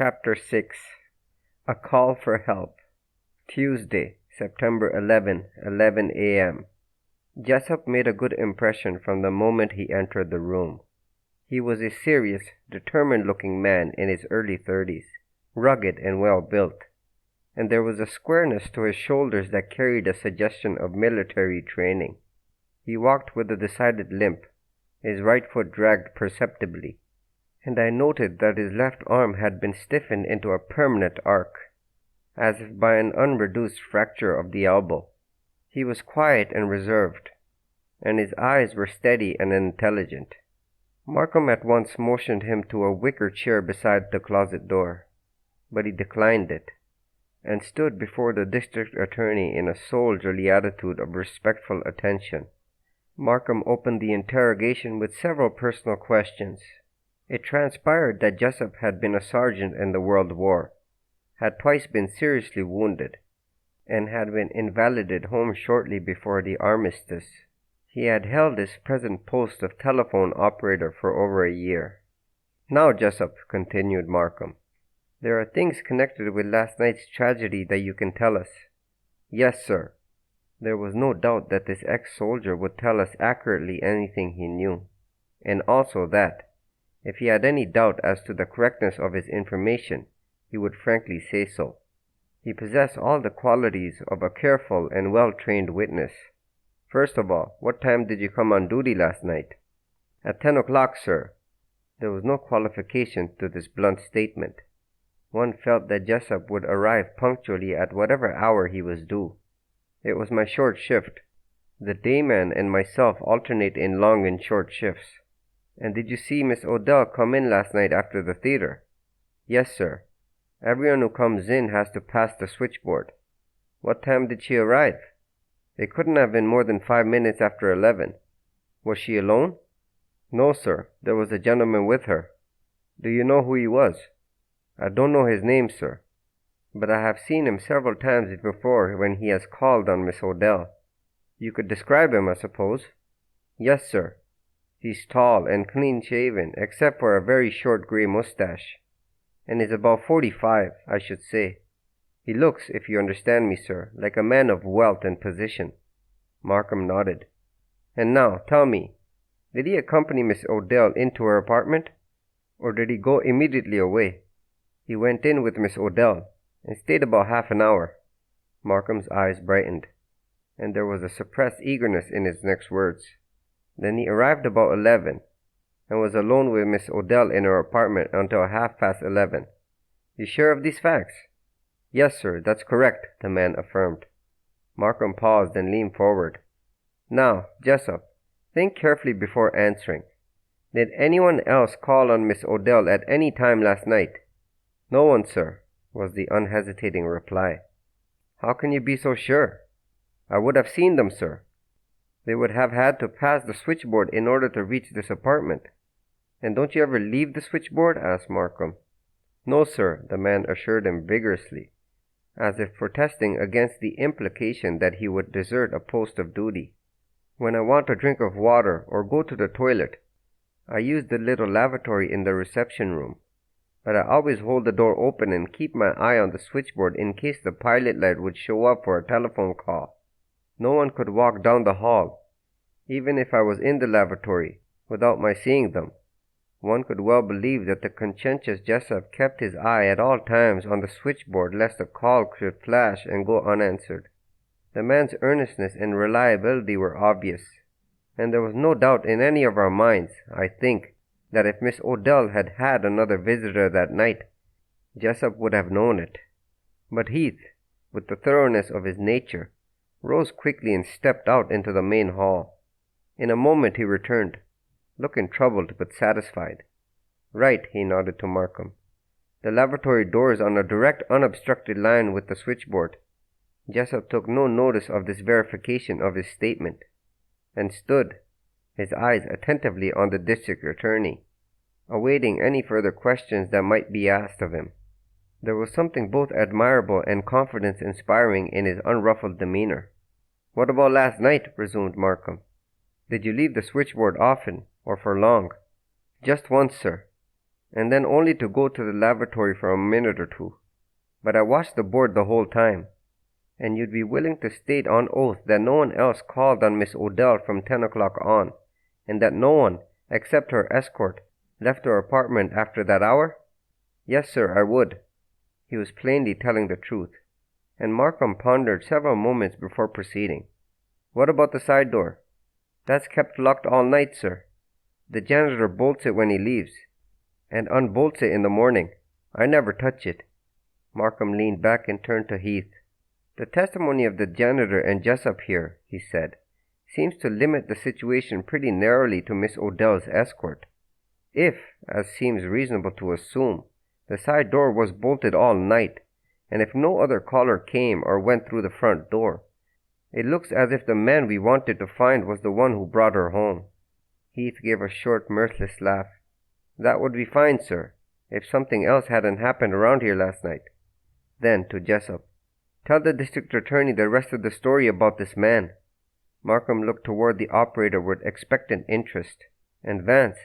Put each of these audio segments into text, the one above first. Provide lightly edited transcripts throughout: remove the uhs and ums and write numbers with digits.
Chapter 6 A Call for Help. Tuesday, September 11 a.m. Jessup made a good impression from the moment he entered the room. He was a serious, determined-looking man in his early 30s, rugged and well-built, and there was a squareness to his shoulders that carried a suggestion of military training. He walked with a decided limp, his right foot dragged perceptibly, and I noted that his left arm had been stiffened into a permanent arc, as if by an unreduced fracture of the elbow. He was quiet and reserved, and his eyes were steady and intelligent. Markham at once motioned him to a wicker chair beside the closet door, but he declined it, and stood before the district attorney in a soldierly attitude of respectful attention. Markham opened the interrogation with several personal questions. It transpired that Jessup had been a sergeant in the World War, had twice been seriously wounded, and had been invalided home shortly before the armistice. He had held his present post of telephone operator for over a year. "Now, Jessup," continued Markham, "there are things connected with last night's tragedy that you can tell us." "Yes, sir." There was no doubt that this ex-soldier would tell us accurately anything he knew, and also that, if he had any doubt as to the correctness of his information, he would frankly say so. He possessed all the qualities of a careful and well-trained witness. "First of all, what time did you come on duty last night?" "At 10 o'clock, sir." There was no qualification to this blunt statement. One felt that Jessup would arrive punctually at whatever hour he was due. "It was my short shift. The dayman and myself alternate in long and short shifts." "And did you see Miss Odell come in last night after the theater?" "Yes, sir. Everyone who comes in has to pass the switchboard." "What time did she arrive?" "It couldn't have been more than 5 minutes after 11. "Was she alone?" "No, sir. There was a gentleman with her." "Do you know who he was?" "I don't know his name, sir, but I have seen him several times before when he has called on Miss Odell." "You could describe him, I suppose?" "Yes, sir. He's tall and clean-shaven, except for a very short gray mustache, and is about 45, I should say. He looks, if you understand me, sir, like a man of wealth and position." Markham nodded. "And now, tell me, did he accompany Miss Odell into her apartment, or did he go immediately away?" "He went in with Miss Odell, and stayed about half an hour." Markham's eyes brightened, and there was a suppressed eagerness in his next words. "Then he arrived about 11, and was alone with Miss Odell in her apartment until 11:30. You sure of these facts?" "Yes, sir, that's correct," the man affirmed. Markham paused and leaned forward. "Now, Jessup, think carefully before answering. Did anyone else call on Miss Odell at any time last night?" "No one, sir," was the unhesitating reply. "How can you be so sure?" "I would have seen them, sir." "They would have had to pass the switchboard in order to reach this apartment." "And don't you ever leave the switchboard?" asked Markham. "No, sir," the man assured him vigorously, as if protesting against the implication that he would desert a post of duty. "When I want a drink of water or go to the toilet, I use the little lavatory in the reception room, but I always hold the door open and keep my eye on the switchboard in case the pilot light would show up for a telephone call. No one could walk down the hall, even if I was in the lavatory, without my seeing them." One could well believe that the conscientious Jessup kept his eye at all times on the switchboard lest a call should flash and go unanswered. The man's earnestness and reliability were obvious, and there was no doubt in any of our minds, I think, that if Miss Odell had had another visitor that night, Jessup would have known it. But Heath, with the thoroughness of his nature, rose quickly and stepped out into the main hall. In a moment he returned, looking troubled but satisfied. "Right," he nodded to Markham. "The lavatory door is on a direct, unobstructed line with the switchboard." Jessup took no notice of this verification of his statement, and stood, his eyes attentively on the district attorney, awaiting any further questions that might be asked of him. There was something both admirable and confidence-inspiring in his unruffled demeanor. "What about last night?" resumed Markham. "Did you leave the switchboard often, or for long?" "Just once, sir." and then only to go to the lavatory for a minute or two. But I watched the board the whole time. And you'd be willing to state on oath that no one else called on Miss Odell from 10 o'clock on, and that no one, except her escort, left her apartment after that hour? Yes, sir, I would. He was plainly telling the truth, and Markham pondered several moments before proceeding. What about the side door? That's kept locked all night, sir. The janitor bolts it when he leaves, and unbolts it in the morning. I never touch it. Markham leaned back and turned to Heath. The testimony of the janitor and Jessup here, he said, seems to limit the situation pretty narrowly to Miss Odell's escort. If, as seems reasonable to assume, the side door was bolted all night, and if no other caller came or went through the front door, it looks as if the man we wanted to find was the one who brought her home. Heath gave a short, mirthless laugh. That would be fine, sir, if something else hadn't happened around here last night. Then, to Jessup, tell the district attorney the rest of the story about this man. Markham looked toward the operator with expectant interest, and Vance,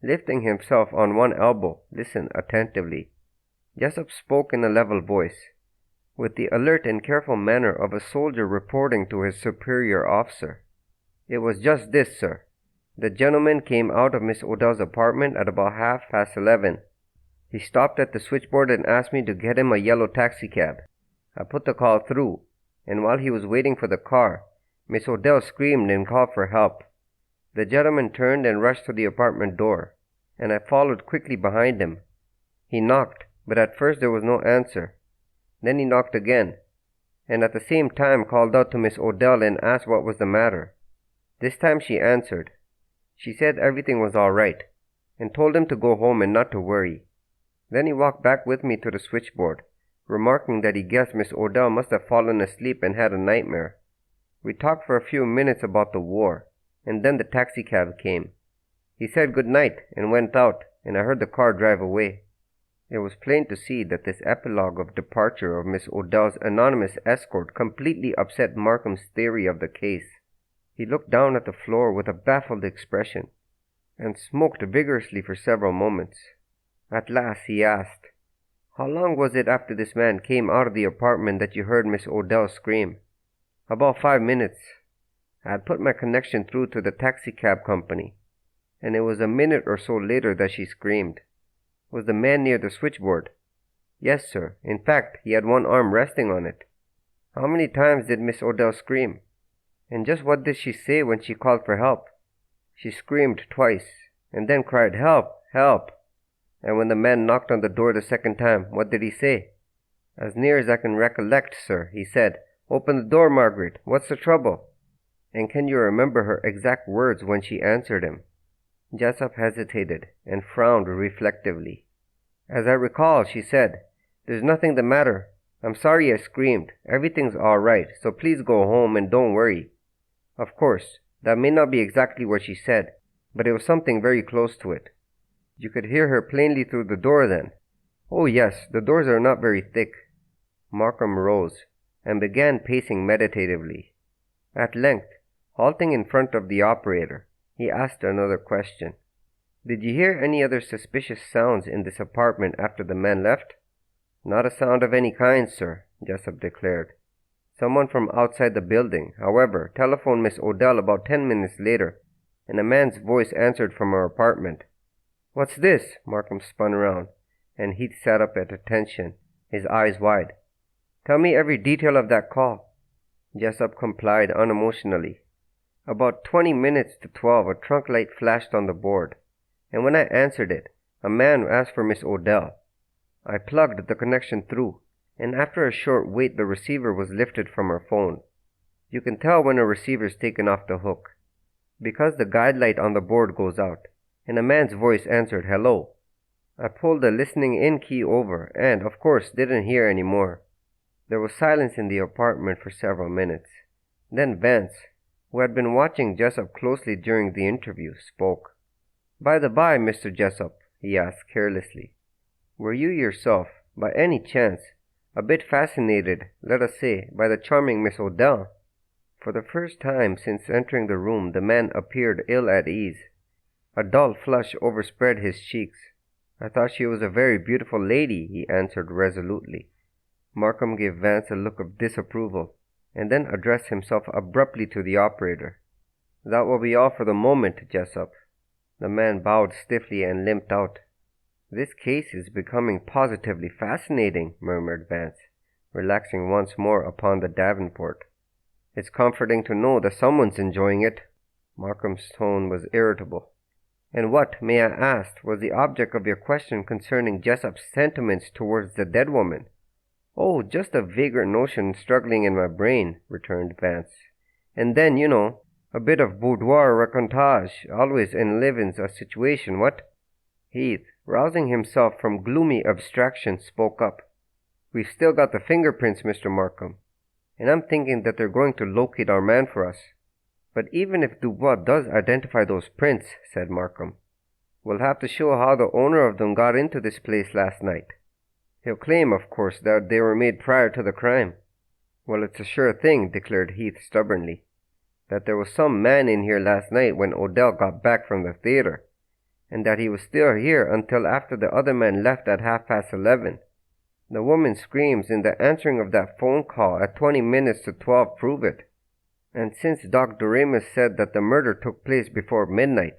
lifting himself on one elbow, listened attentively. Jessup spoke in a level voice, with the alert and careful manner of a soldier reporting to his superior officer. It was just this, sir. The gentleman came out of Miss Odell's apartment at about 11:30. He stopped at the switchboard and asked me to get him a yellow taxicab. I put the call through, and while he was waiting for the car, Miss Odell screamed and called for help. The gentleman turned and rushed to the apartment door, and I followed quickly behind him. He knocked, but at first there was no answer. Then he knocked again, and at the same time called out to Miss Odell and asked what was the matter. This time she answered. She said everything was all right, and told him to go home and not to worry. Then he walked back with me to the switchboard, remarking that he guessed Miss Odell must have fallen asleep and had a nightmare. We talked for a few minutes about the war, and then the taxicab came. He said good night and went out, and I heard the car drive away. It was plain to see that this epilogue of departure of Miss Odell's anonymous escort completely upset Markham's theory of the case. He looked down at the floor with a baffled expression, and smoked vigorously for several moments. At last he asked, "How long was it after this man came out of the apartment that you heard Miss Odell scream?" "About 5 minutes. I had put my connection through to the taxicab company, and it was a minute or so later that she screamed." "Was the man near the switchboard?" "Yes, sir. In fact, he had one arm resting on it." "How many times did Miss Odell scream? And just what did she say when she called for help?" "She screamed twice, and then cried, 'Help! Help!' And when the man knocked on the door the second time, what did he say?" "As near as I can recollect, sir, he said, 'Open the door, Margaret. What's the trouble?'" "And can you remember her exact words when she answered him?" Jessup hesitated and frowned reflectively. "As I recall, she said, 'There's nothing the matter. I'm sorry I screamed. Everything's all right, so please go home and don't worry.' Of course, that may not be exactly what she said, but it was something very close to it." "You could hear her plainly through the door then?" "Oh yes, the doors are not very thick." Markham rose and began pacing meditatively. At length, halting in front of the operator, he asked another question. "Did you hear any other suspicious sounds in this apartment after the man left?" "Not a sound of any kind, sir," Jessup declared. "Someone from outside the building, however, telephoned Miss Odell about 10 minutes later, and a man's voice answered from her apartment." "What's this?" Markham spun around, and Heath sat up at attention, his eyes wide. "Tell me every detail of that call." Jessup complied unemotionally. "About 20 minutes to 12, a trunk light flashed on the board, and when I answered it, a man asked for Miss Odell. I plugged the connection through, and after a short wait the receiver was lifted from her phone. You can tell when a receiver's taken off the hook, because the guide light on the board goes out, and a man's voice answered hello. I pulled the listening in key over, and, of course, didn't hear any more." There was silence in the apartment for several minutes. Then Vance, who had been watching Jessup closely during the interview, spoke. "By the by, Mr. Jessup," he asked carelessly, "were you yourself, by any chance, a bit fascinated, let us say, by the charming Miss Odell?" For the first time since entering the room, the man appeared ill at ease. A dull flush overspread his cheeks. I thought she was a very beautiful lady, he answered resolutely. Markham gave Vance a look of disapproval, and then addressed himself abruptly to the operator. That will be all for the moment, Jessup. The man bowed stiffly and limped out. This case is becoming positively fascinating, murmured Vance, relaxing once more upon the davenport. It's comforting to know that someone's enjoying it. Markham's tone was irritable. And what, may I ask, was the object of your question concerning Jessup's sentiments towards the dead woman? Oh, just a vagrant notion struggling in my brain, returned Vance. And then, a bit of boudoir racontage always enlivens a situation, what? Heath, rousing himself from gloomy abstraction, spoke up. We've still got the fingerprints, Mr. Markham, and I'm thinking that they're going to locate our man for us. But even if Dubois does identify those prints, said Markham, we'll have to show how the owner of them got into this place last night. He'll claim, of course, that they were made prior to the crime. Well, it's a sure thing, declared Heath stubbornly, that there was some man in here last night when Odell got back from the theater, and that he was still here until after the other man left at 11:30. The woman's screams in the answering of that phone call at 20 minutes to 12 prove it. And since Doc Doremus said that the murder took place before midnight,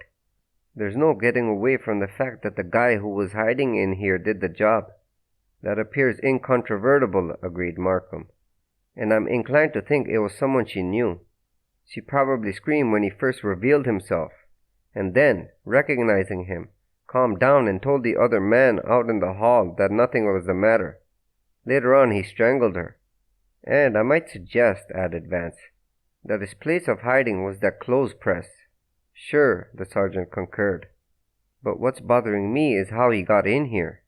there's no getting away from the fact that the guy who was hiding in here did the job. That appears incontrovertible, agreed Markham, and I'm inclined to think it was someone she knew. She probably screamed when he first revealed himself, and then, recognizing him, calmed down and told the other man out in the hall that nothing was the matter. Later on he strangled her. And I might suggest, added Vance, that his place of hiding was that clothes press. Sure, the sergeant concurred. But what's bothering me is how he got in here.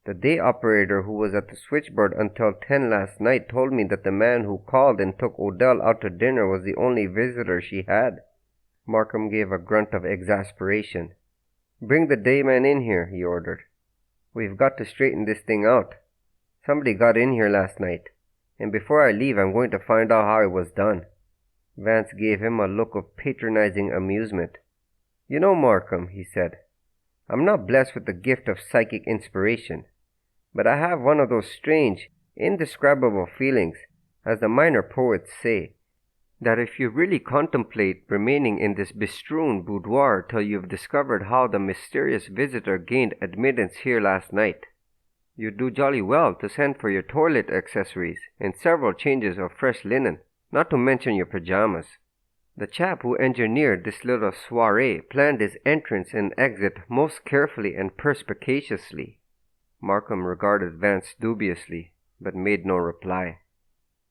The day operator who was at the switchboard until 10 last night told me that the man who called and took Odell out to dinner was the only visitor she had. Markham gave a grunt of exasperation. Bring the dayman in here, he ordered. We've got to straighten this thing out. Somebody got in here last night, and before I leave I'm going to find out how it was done. Vance gave him a look of patronizing amusement. You know, Markham, he said, I'm not blessed with the gift of psychic inspiration, but I have one of those strange, indescribable feelings, as the minor poets say, that if you really contemplate remaining in this bestrewn boudoir till you've discovered how the mysterious visitor gained admittance here last night, you'd do jolly well to send for your toilet accessories and several changes of fresh linen, not to mention your pajamas. The chap who engineered this little soiree planned his entrance and exit most carefully and perspicaciously. Markham regarded Vance dubiously, but made no reply.